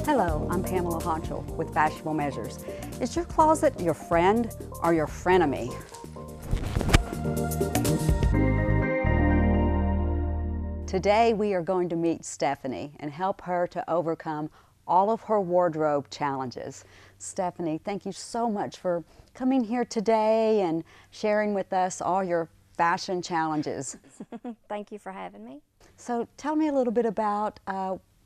Hello, I'm Pamela Honchel with Fashionable Measures. Is your closet your friend or your frenemy? Today we are going to meet Stephanie and help her to overcome all of her wardrobe challenges. Stephanie, thank you so much for coming here today and sharing with us all your fashion challenges. Thank you for having me. So tell me a little bit about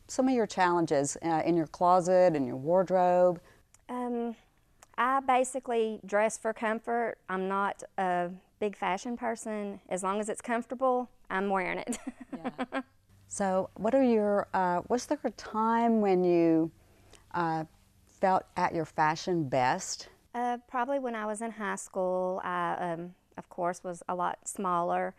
some of your challenges in your closet and your wardrobe. I basically dress for comfort. I'm not a big fashion person. As long as it's comfortable, I'm wearing it. Yeah. So what are your, was there a time when you felt at your fashion best? Probably when I was in high school. I, of course, was a lot smaller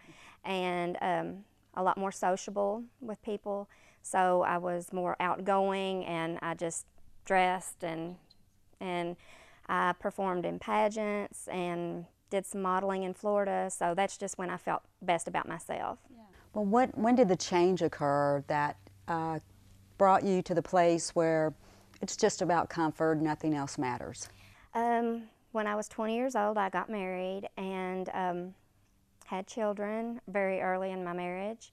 and a lot more sociable with people. So I was more outgoing, and I just dressed and I performed in pageants and did some modeling in Florida. So that's just when I felt best about myself. Yeah. Well, when did the change occur that brought you to the place where it's just about comfort, nothing else matters? When I was 20 years old, I got married and had children very early in my marriage.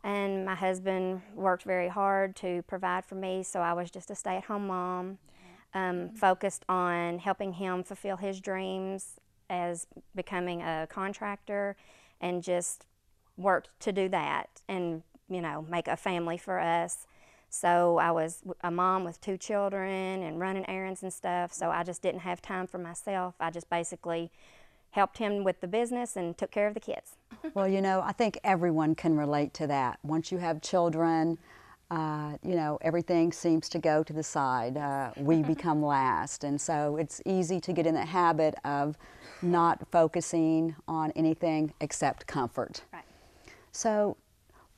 And my husband worked very hard to provide for me, so I was just a stay-at-home mom, focused on helping him fulfill his dreams as becoming a contractor, and just worked to do that and, you know, make a family for us. So I was a mom with 2 children and running errands and stuff, so I just didn't have time for myself. I just basically helped him with the business and took care of the kids. Well, you know, I think everyone can relate to that. Once you have children, you know, everything seems to go to the side. We become last, and so it's easy to get in the habit of not focusing on anything except comfort. Right. So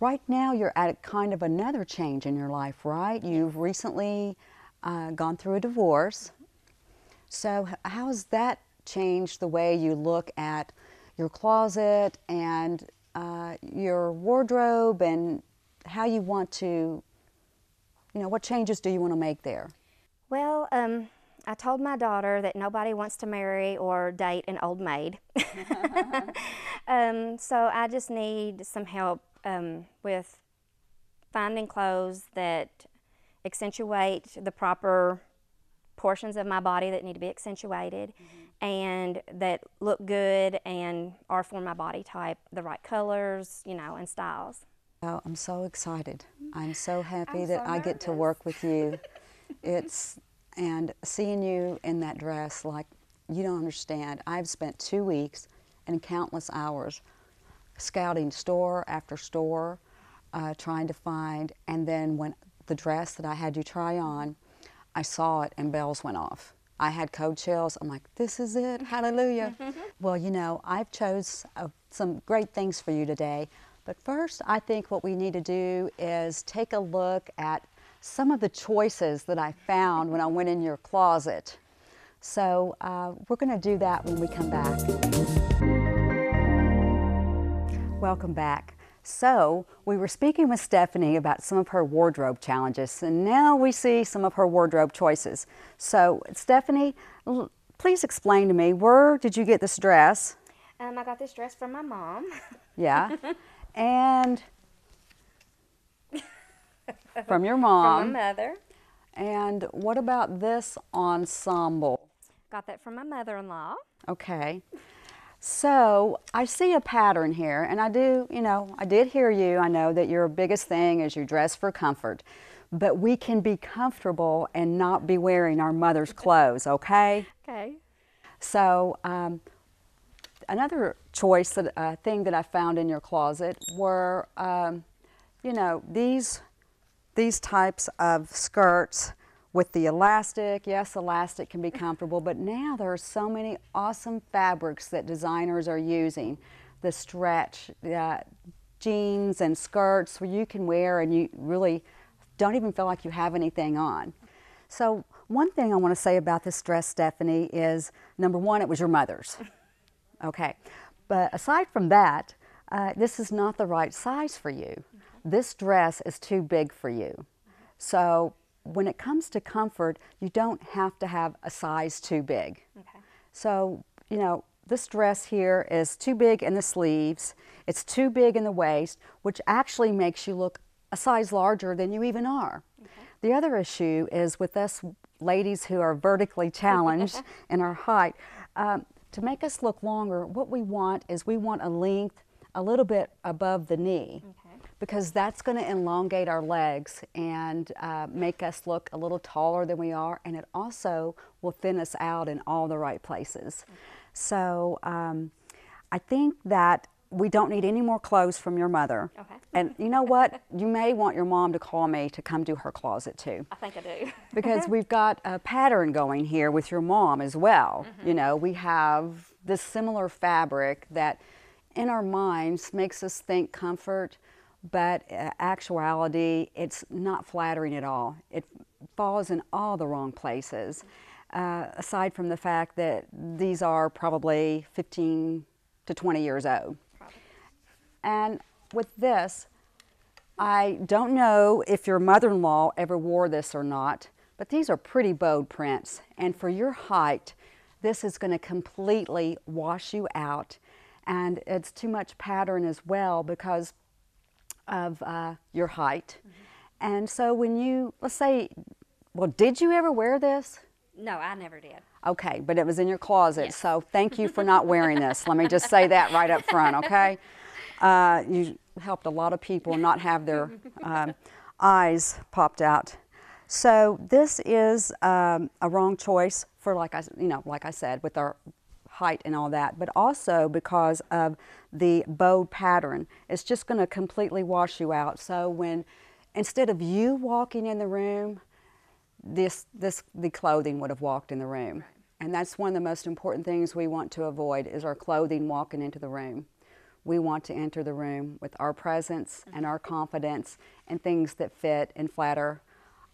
right now you're at kind of another change in your life, right? You've recently gone through a divorce. So how's that changed the way you look at your closet and your wardrobe, and how you want to, you know, what changes do you want to make there? Well, I told my daughter that nobody wants to marry or date an old maid. So I just need some help with finding clothes that accentuate the proper portions of my body that need to be accentuated, and that look good and are for my body type, the right colors, you know, and styles. Oh, I'm so excited. I'm so happy I'm that so I get to nervous. work with you. And seeing you in that dress, like, you don't understand. I've spent 2 weeks and countless hours scouting store after store, trying to find, and then when the dress that I had you try on, I saw it and bells went off. I had cold chills. I'm like, this is it, hallelujah. Well, you know, I've chose some great things for you today, but first I think what we need to do is take a look at some of the choices that I found when I went in your closet. So we're going to do that when we come back. Welcome back. So we were speaking with Stephanie about some of her wardrobe challenges, and now we see some of her wardrobe choices. So Stephanie, please explain to me, where did you get this dress? I got this dress from my mom. Yeah. And from your mom. From my mother. And what about this ensemble? Got that from my mother-in-law. Okay. So I see a pattern here, and I do, you know, I did hear you. I know that your biggest thing is you dress for comfort, but we can be comfortable and not be wearing our mother's clothes, okay? Okay. So another choice, thing that I found in your closet were, you know, these types of skirts with the elastic. Yes, elastic can be comfortable, but now there are so many awesome fabrics that designers are using. The stretch, jeans and skirts where you can wear and you really don't even feel like you have anything on. So one thing I want to say about this dress, Stephanie, is number one, it was your mother's. Okay. But aside from that, this is not the right size for you. This dress is too big for you. So when it comes to comfort, you don't have to have a size too big. Okay. So, you know, this dress here is too big in the sleeves, it's too big in the waist, which actually makes you look a size larger than you even are. Okay. The other issue is with us ladies who are vertically challenged in our height, to make us look longer, what we want is we want a length a little bit above the knee. Okay. Because that's going to elongate our legs and make us look a little taller than we are, and it also will thin us out in all the right places. Okay. So I think that we don't need any more clothes from your mother. Okay. And you know what? You may want your mom to call me to come do her closet too. I think I do. Because we've got a pattern going here with your mom as well. You know, we have this similar fabric that in our minds makes us think comfort, but actuality, it's not flattering at all. It falls in all the wrong places, aside from the fact that these are probably 15 to 20 years old. Probably. And with this, I don't know if your mother-in-law ever wore this or not, but these are pretty bold prints. And for your height, this is going to completely wash you out. And it's too much pattern as well because of your height. And so when you, let's say, well, did you ever wear this? No, I never did. Okay, but it was in your closet, Yes. so thank you for not wearing this. Let me just say that right up front, okay? You helped a lot of people not have their eyes popped out. So this is a wrong choice for, like I said, with our height and all that, but also because of the bold pattern. It's just going to completely wash you out. So when, instead of you walking in the room, the clothing would have walked in the room. Right. And that's one of the most important things we want to avoid is our clothing walking into the room. We want to enter the room with our presence and our confidence and things that fit and flatter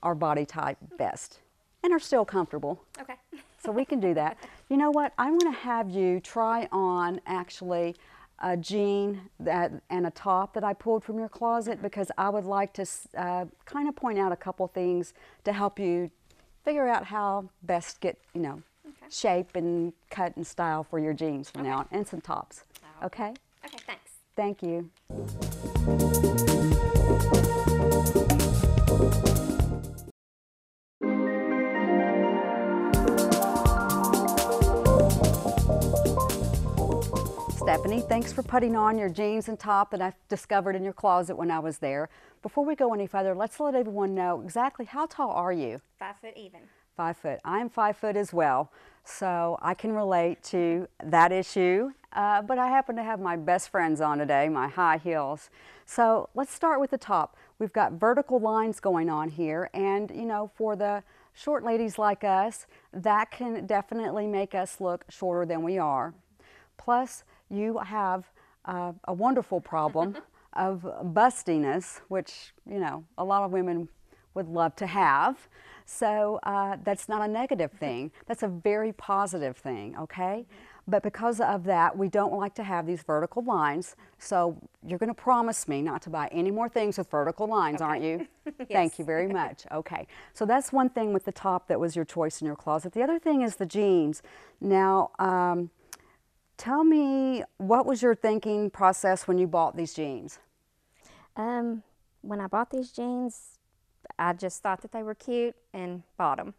our body type best and are still comfortable. Okay. So we can do that. You know what? I'm going to have you try on actually a jean and a top that I pulled from your closet because I would like to kind of point out a couple things to help you figure out how best get, shape and cut and style for your jeans from now on, and some tops. Okay? Okay, thanks. Thank you. Stephanie, thanks for putting on your jeans and top that I discovered in your closet when I was there. Before we go any further, let's let everyone know exactly how tall are you? 5 foot even. 5 foot. I'm 5 foot as well, so I can relate to that issue. But I happen to have my best friends on today, my high heels. So let's start with the top. We've got vertical lines going on here, and for the short ladies like us, that can definitely make us look shorter than we are. Plus, you have a wonderful problem of bustiness, which, a lot of women would love to have. So that's not a negative thing. That's a very positive thing, okay? But because of that, we don't like to have these vertical lines. So you're going to promise me not to buy any more things with vertical lines, aren't you? Yes. Thank you very much. Okay. So that's one thing with the top that was your choice in your closet. The other thing is the jeans. Now, tell me, what was your thinking process when you bought these jeans? When I bought these jeans, I just thought that they were cute and bought them.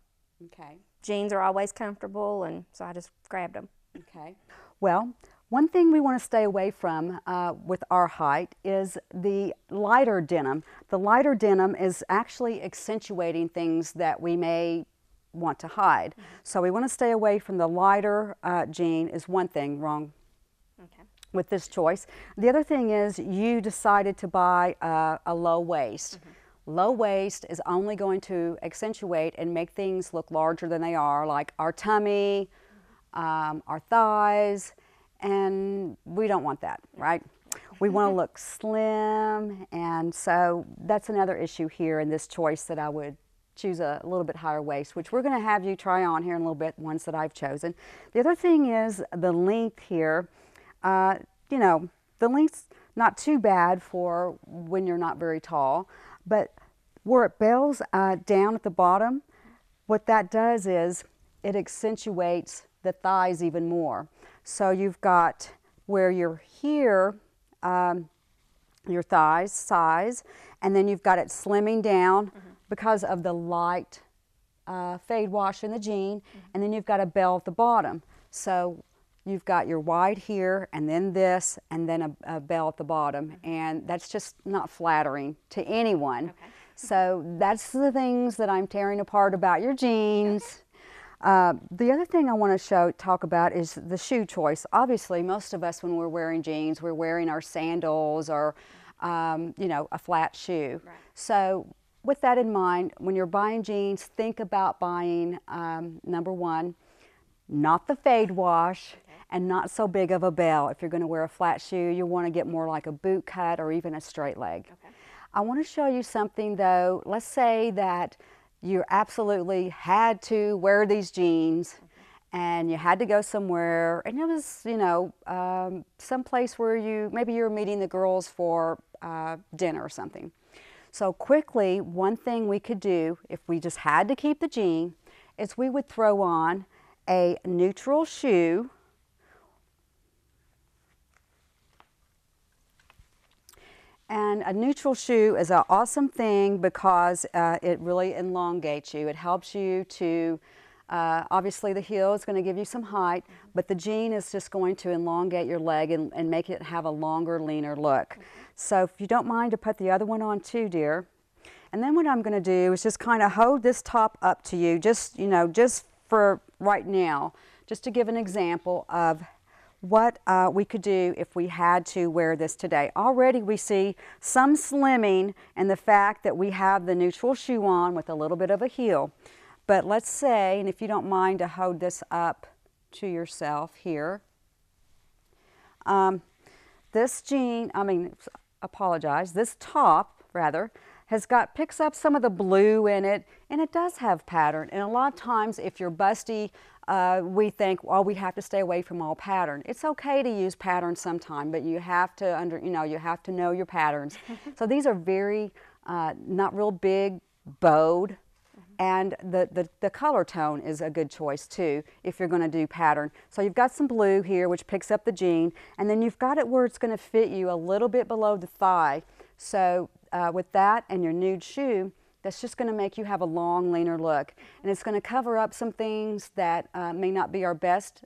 Okay. Jeans are always comfortable, and so I just grabbed them. Okay. Well, one thing we want to stay away from with our height is the lighter denim. The lighter denim is actually accentuating things that we may want to hide. So we want to stay away from the lighter jean is one thing wrong with this choice. The other thing is you decided to buy a low waist. Low waist is only going to accentuate and make things look larger than they are, like our tummy, our thighs, and we don't want that, right? We want to look slim, and so that's another issue here in this choice that I would choose a little bit higher waist, which we're going to have you try on here in a little bit, ones that I've chosen. The other thing is the length here. The length's not too bad for when you're not very tall. But where it bells down at the bottom, what that does is it accentuates the thighs even more. So you've got where you're here, your thighs size, and then you've got it slimming down because of the light fade wash in the jean, and then you've got a bell at the bottom. So you've got your wide here, and then this, and then a bell at the bottom, and that's just not flattering to anyone. Okay. So that's the things that I'm tearing apart about your jeans. The other thing I want to talk about is the shoe choice. Obviously, most of us, when we're wearing jeans, we're wearing our sandals or, you know, a flat shoe. Right. So with that in mind, when you're buying jeans, think about buying, number one, not the fade wash, and not so big of a bell. If you're going to wear a flat shoe, you want to get more like a boot cut or even a straight leg. Okay. I want to show you something though. Let's say that you absolutely had to wear these jeans and you had to go somewhere, and it was, you know, some place where maybe you were meeting the girls for dinner or something. So quickly, one thing we could do if we just had to keep the jean is we would throw on a neutral shoe. And a neutral shoe is an awesome thing because it really elongates you. It helps you to, obviously the heel is going to give you some height, but the jean is just going to elongate your leg and make it have a longer, leaner look. So if you don't mind to put the other one on too, dear. And then what I'm going to do is just kind of hold this top up to you, just, you know, just for right now, just to give an example of what we could do if we had to wear this today. Already we see some slimming in the fact that we have the neutral shoe on with a little bit of a heel. But let's say, and if you don't mind to hold this up to yourself here, this jean, this top rather, picks up some of the blue in it, and it does have pattern. And a lot of times if you're busty, we think, well, we have to stay away from all pattern. It's okay to use pattern sometime, but you have to you have to know your patterns. So these are very not real big, bowed, and the color tone is a good choice too if you're going to do pattern. So you've got some blue here which picks up the jean, and then you've got it where it's going to fit you a little bit below the thigh. So with that and your nude shoe, that's just going to make you have a long, leaner look. And it's going to cover up some things that may not be our best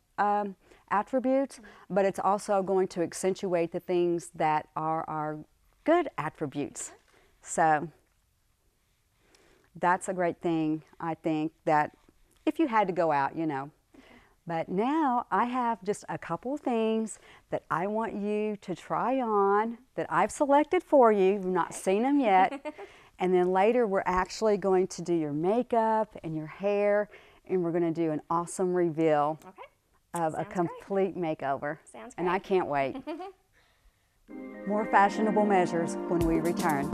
attributes, but it's also going to accentuate the things that are our good attributes. So that's a great thing, I think, that if you had to go out, you know. But now I have just a couple things that I want you to try on that I've selected for you. You've not seen them yet. And then later we're actually going to do your makeup and your hair, and we're going to do an awesome reveal of a complete makeover. Sounds great. And I can't wait. More fashionable measures when we return.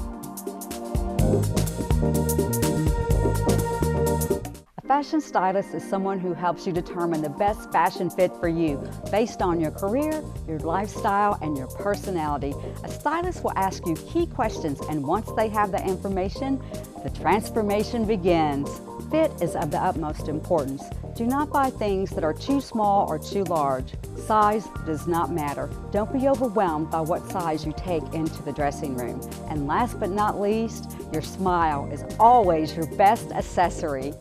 A fashion stylist is someone who helps you determine the best fashion fit for you based on your career, your lifestyle, and your personality. A stylist will ask you key questions, and once they have the information, the transformation begins. Fit is of the utmost importance. Do not buy things that are too small or too large. Size does not matter. Don't be overwhelmed by what size you take into the dressing room. And last but not least, your smile is always your best accessory.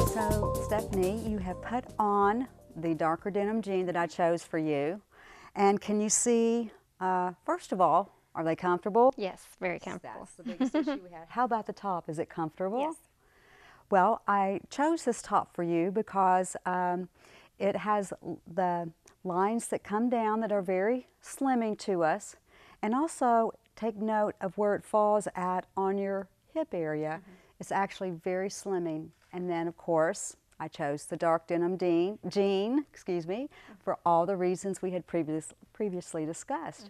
So, Stephanie, you have put on the darker denim jean that I chose for you. And can you see, first of all, are they comfortable? Yes, very comfortable. That's the biggest issue we had. How about the top? Is it comfortable? Yes. Well, I chose this top for you because it has the lines that come down that are very slimming to us. And also, take note of where it falls at on your hip area. It's actually very slimming. And then, of course, I chose the dark denim jean, for all the reasons we had previously discussed.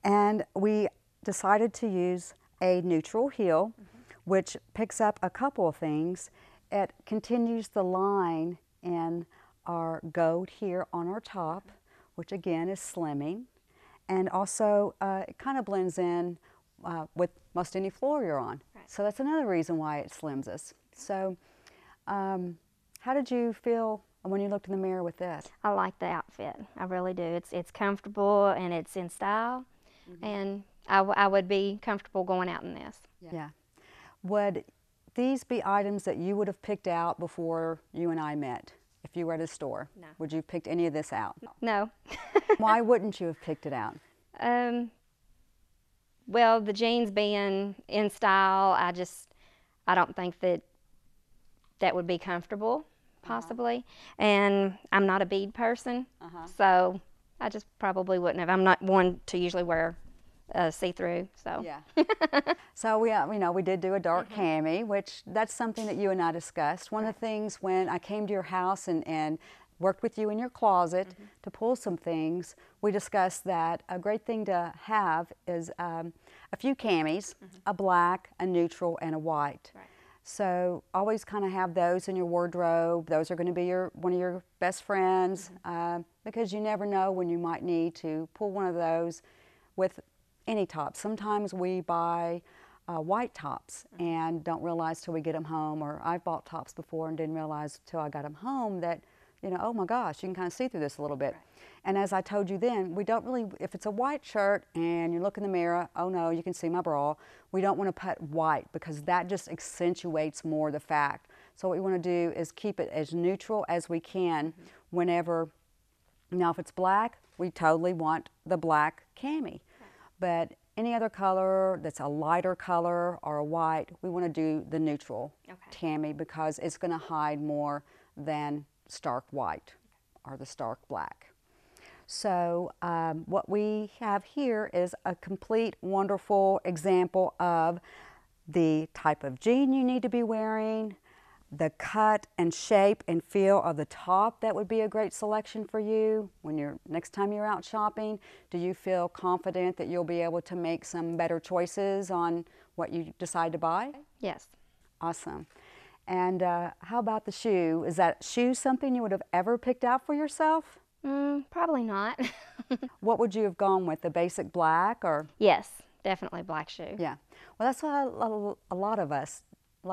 And we decided to use a neutral heel. which picks up a couple of things. It continues the line in our goat here on our top, which again is slimming. And also it kind of blends in with most any floor you're on. Right. So that's another reason why it slims us. So how did you feel when you looked in the mirror with this? I like the outfit. I really do. It's comfortable and it's in style, and I would be comfortable going out in this. Yeah. Would these be items that you would have picked out before you and I met? If you were at a store, No. would you have picked any of this out? No. Why wouldn't you have picked it out? Well, the jeans being in style, I don't think that would be comfortable, possibly. And I'm not a bead person, so I just probably wouldn't have. I'm not one to usually wear see-through, so. Yeah. So we did do a dark cami, which that's something that you and I discussed. One of the things when I came to your house and worked with you in your closet to pull some things, we discussed that a great thing to have is a few camis, a black, a neutral, and a white. Right. So always kind of have those in your wardrobe. Those are going to be one of your best friends because you never know when you might need to pull one of those with any top. Sometimes we buy white tops and don't realize till we get them home, or I've bought tops before and didn't realize till I got them home that, oh my gosh, you can kind of see through this a little bit. Right. And as I told you then, we don't really, if it's a white shirt and you look in the mirror, oh no, you can see my bra, we don't want to put white because that just accentuates more the fact. So what we want to do is keep it as neutral as we can whenever, now if it's black, we totally want the black cami. But any other color that's a lighter color or a white, we want to do the neutral cami because it's going to hide more than stark white or the stark black. So what we have here is a complete, wonderful example of the type of jean you need to be wearing, the cut and shape and feel of the top. That would be a great selection for you when next time you're out shopping. Do you feel confident that you'll be able to make some better choices on what you decide to buy? Yes. Awesome. And how about the shoe? Is that shoe something you would have ever picked out for yourself? Probably not. What would you have gone with, the basic black or? Yes, definitely black shoe. Yeah. Well, that's what a lot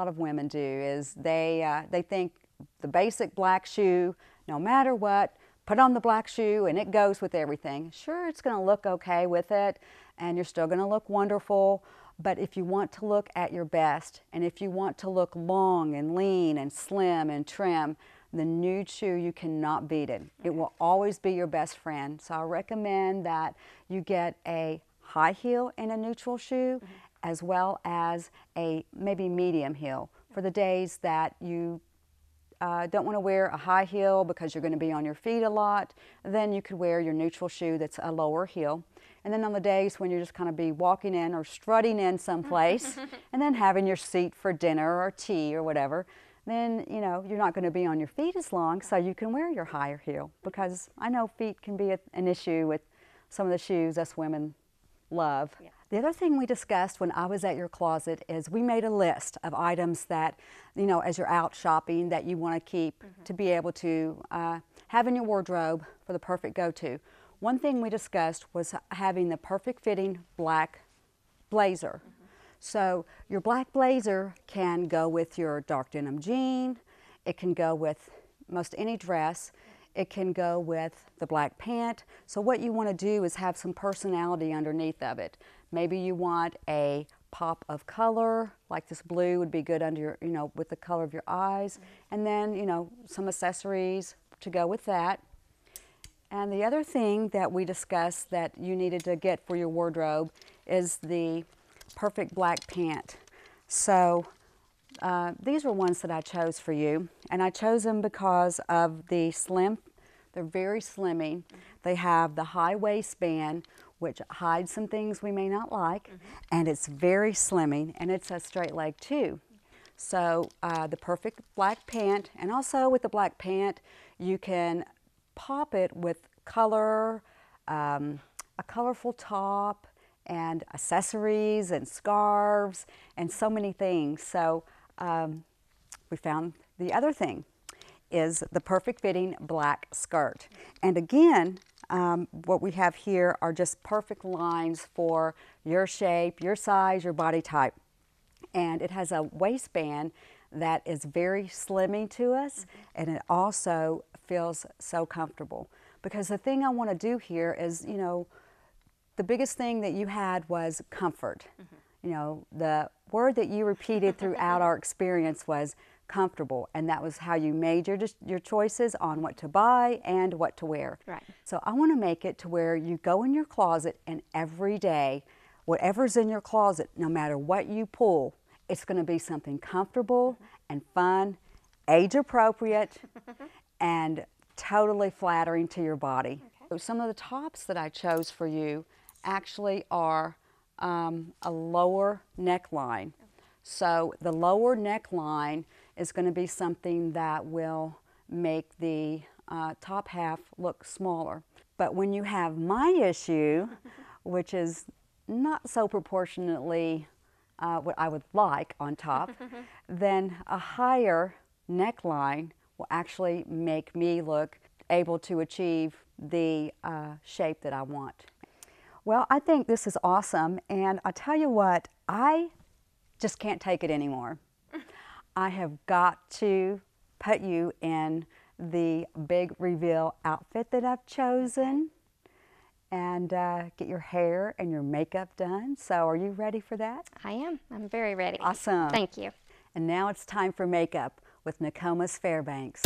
of women do is they think the basic black shoe, no matter what, put on the black shoe and it goes with everything. Sure, it's going to look okay with it and you're still going to look wonderful, but if you want to look at your best and if you want to look long and lean and slim and trim, the nude shoe, you cannot beat it. It will always be your best friend. So I recommend that you get a high heel and a neutral shoe as well as a maybe medium heel for the days that you don't want to wear a high heel because you're going to be on your feet a lot. Then you could wear your neutral shoe that's a lower heel. And then on the days when you're just kind of be walking in or strutting in someplace and then having your seat for dinner or tea or whatever, then you're not going to be on your feet as long, so you can wear your higher heel, because I know feet can be an issue with some of the shoes us women love. Yeah. The other thing we discussed when I was at your closet is we made a list of items that, as you're out shopping that you want to keep to be able to have in your wardrobe for the perfect go-to. One thing we discussed was having the perfect fitting black blazer. So your black blazer can go with your dark denim jean, it can go with most any dress, it can go with the black pant. So what you want to do is have some personality underneath of it. Maybe you want a pop of color, like this blue would be good under your, with the color of your eyes, and then, some accessories to go with that. And the other thing that we discussed that you needed to get for your wardrobe is the perfect black pant. So these were ones that I chose for you, and I chose them because of the slim. They're very slimming. They have the high waistband, which hides some things we may not like, and it's very slimming, and it's a straight leg too. So the perfect black pant, and also with the black pant, you can pop it with color, a colorful top, and accessories and scarves and so many things. So we found the other thing is the perfect fitting black skirt. And again, what we have here are just perfect lines for your shape, your size, your body type. And it has a waistband that is very slimming to us, and it also feels so comfortable. Because the thing I want to do here is, you know, the biggest thing that you had was comfort. You know, the word that you repeated throughout our experience was comfortable, and that was how you made your choices on what to buy and what to wear. Right. So I want to make it to where you go in your closet and every day, whatever's in your closet, no matter what you pull, it's going to be something comfortable and fun, age appropriate, and totally flattering to your body. Okay. So some of the tops that I chose for you actually are a lower neckline. So the lower neckline is going to be something that will make the top half look smaller. But when you have my issue, which is not so proportionately what I would like on top, then a higher neckline will actually make me look able to achieve the shape that I want. Well, I think this is awesome, and I tell you what, I just can't take it anymore. I have got to put you in the big reveal outfit that I've chosen and get your hair and your makeup done. So are you ready for that? I am. I'm very ready. Awesome. Thank you. And now it's time for makeup with Nokomis Fairbanks.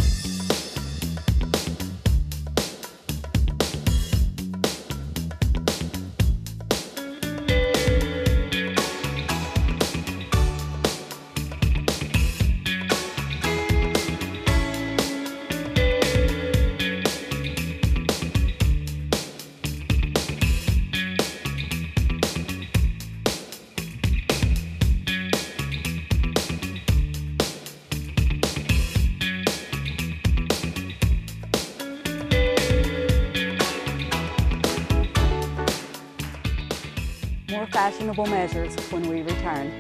More fashionable measures when we return.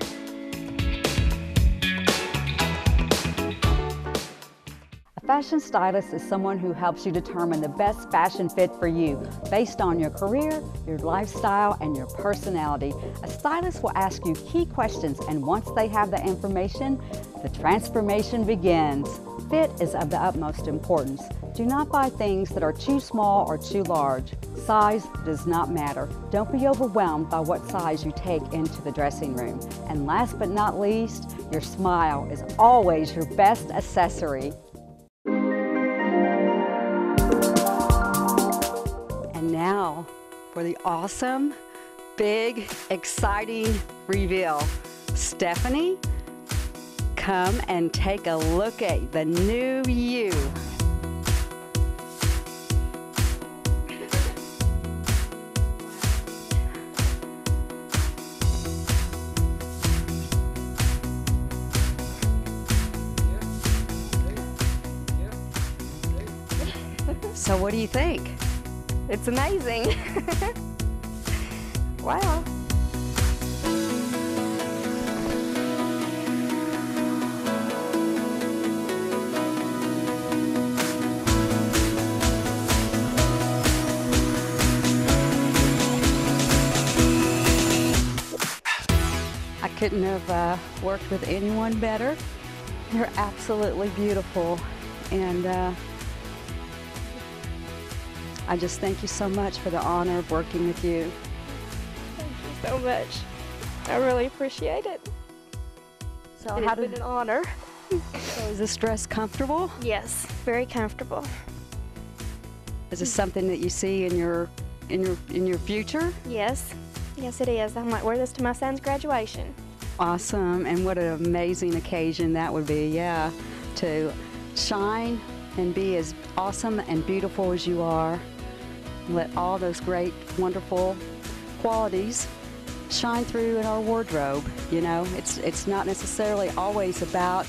A fashion stylist is someone who helps you determine the best fashion fit for you based on your career, your lifestyle, and your personality. A stylist will ask you key questions, and once they have the information, the transformation begins. Fit is of the utmost importance. Do not buy things that are too small or too large. Size does not matter. Don't be overwhelmed by what size you take into the dressing room. And last but not least, your smile is always your best accessory. And now for the awesome, big, exciting reveal. Stephanie, come and take a look at the new you. So what do you think? It's amazing. Wow. I couldn't have worked with anyone better. You're absolutely beautiful, and I just thank you so much for the honor of working with you. Thank you so much. I really appreciate it. So It's been an honor. So is this dress comfortable? Yes, very comfortable. Is this something that you see in your future? Yes, yes it is. I might wear this to my son's graduation. Awesome, and what an amazing occasion that would be, yeah, to shine and be as awesome and beautiful as you are. Let all those great, wonderful qualities shine through in our wardrobe. You know, it's not necessarily always about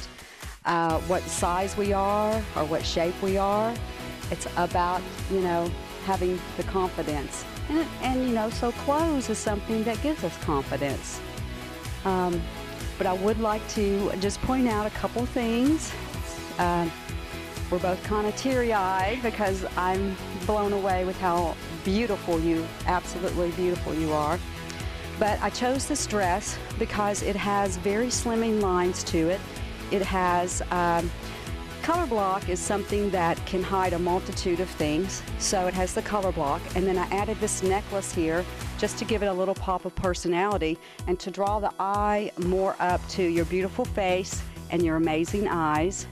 what size we are or what shape we are. It's about, you know, having the confidence And you know, so clothes is something that gives us confidence. But I would like to just point out a couple things. We're both kind of teary-eyed because I'm blown away with how beautiful absolutely beautiful you are. But I chose this dress because it has very slimming lines to it. It has color block is something that can hide a multitude of things. So it has the color block, and then I added this necklace here just to give it a little pop of personality and to draw the eye more up to your beautiful face and your amazing eyes.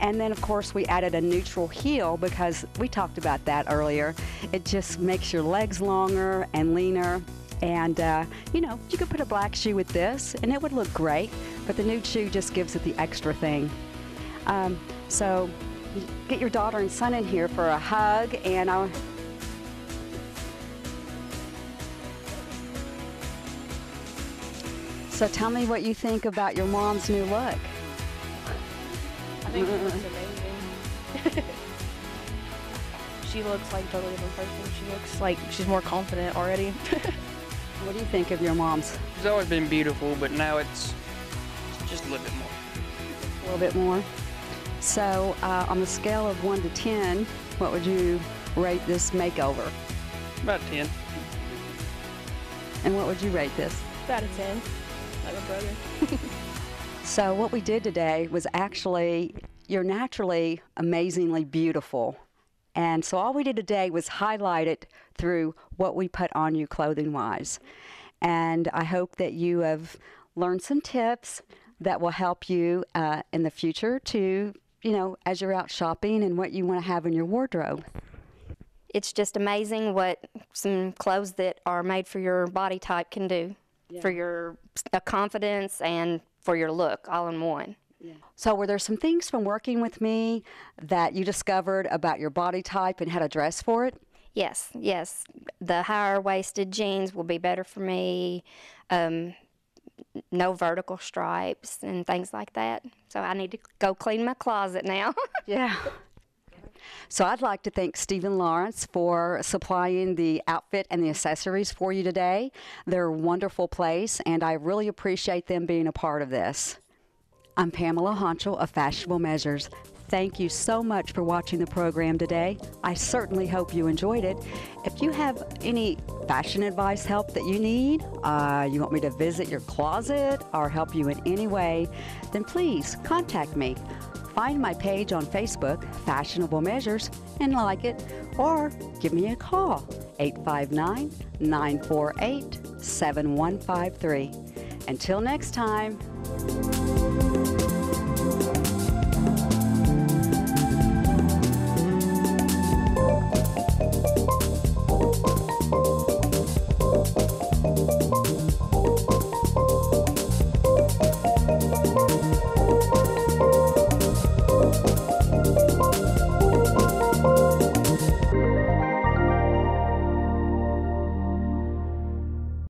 And then of course we added a neutral heel because we talked about that earlier. It just makes your legs longer and leaner. And you know, you could put a black shoe with this and it would look great, but the nude shoe just gives it the extra thing. So get your daughter and son in here for a hug, and so tell me what you think about your mom's new look. I think it looks amazing. She looks like a totally different person. She looks like she's more confident already. What do you think of your mom's? She's always been beautiful, but now it's just a little bit more. A little bit more. So on the scale of 1 to 10, what would you rate this makeover? About 10. And what would you rate this? About a 10, like my brother. So what we did today was actually, you're naturally amazingly beautiful. And so all we did today was highlight it through what we put on you clothing-wise. And I hope that you have learned some tips that will help you in the future to, you know, as you're out shopping and what you want to have in your wardrobe. It's just amazing what some clothes that are made for your body type can do, for your confidence and for your look, all in one. Yeah. So were there some things from working with me that you discovered about your body type and how to dress for it? Yes, yes. The higher waisted jeans will be better for me. No vertical stripes and things like that. So I need to go clean my closet now. Yeah. So I'd like to thank Stephen Lawrence for supplying the outfit and the accessories for you today. They're a wonderful place, and I really appreciate them being a part of this. I'm Pamela Honchel of Fashionable Measures. Thank you so much for watching the program today. I certainly hope you enjoyed it. If you have any fashion advice help that you need, you want me to visit your closet or help you in any way, then please contact me. Find my page on Facebook, Fashionable Measures, and like it, or give me a call, 859-948-7153. Until next time.